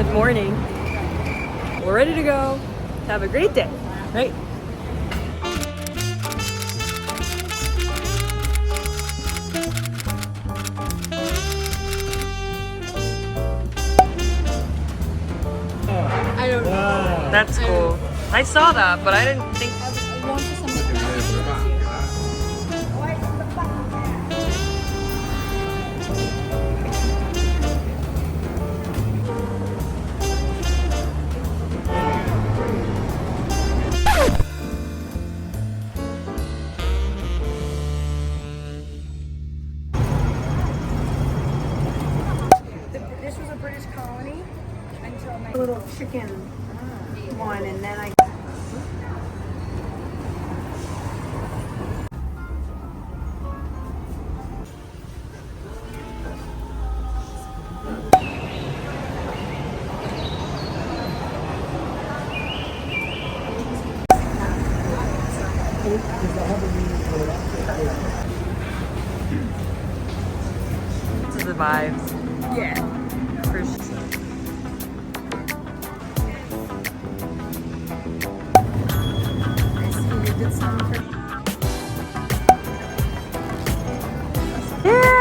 Good morning. We're ready to go. Have a great day, right? I don't know. That's cool. I saw that, but I didn't think. I want to something. This was a British colony until my little chicken one, and then I. This is the vibes. Yeah. For sure. I see you did some for. Yes!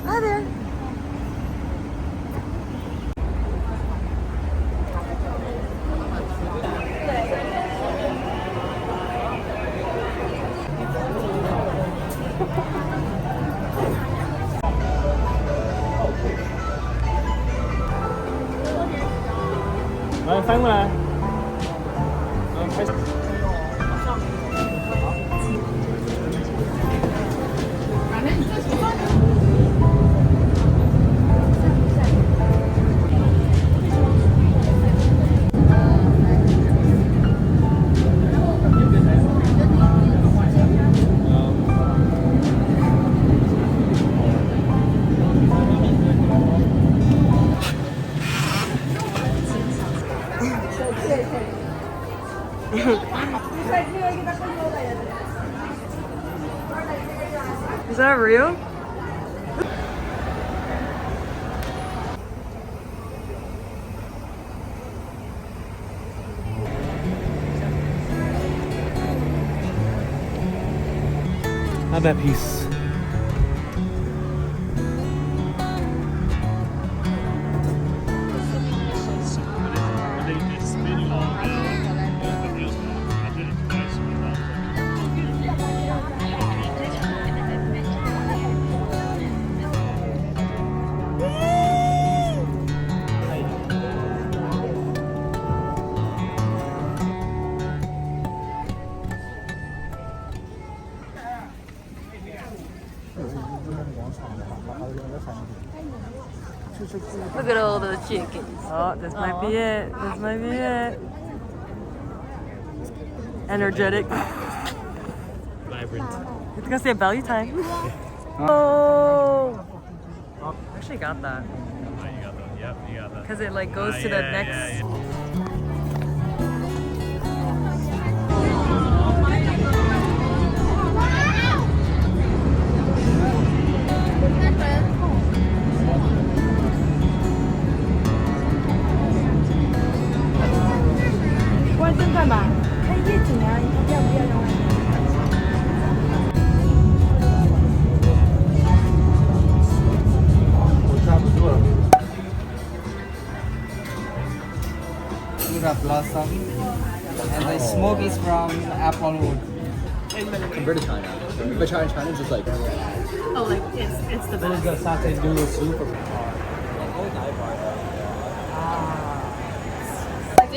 Hi there. Rồi phán qua là Is that real? Have that piece. Look at all those chickens. Oh, this might be it. This might be it. Energetic. Vibrant. It's gonna say belly time. Oh! Actually got that. Oh, you got that. Yep, you got that. Because it like goes to the next. Blossom, and the smoke is from apple wood. Compared to China. But China is just like Oh, like it's the Then it's got satay noodle soup. Like,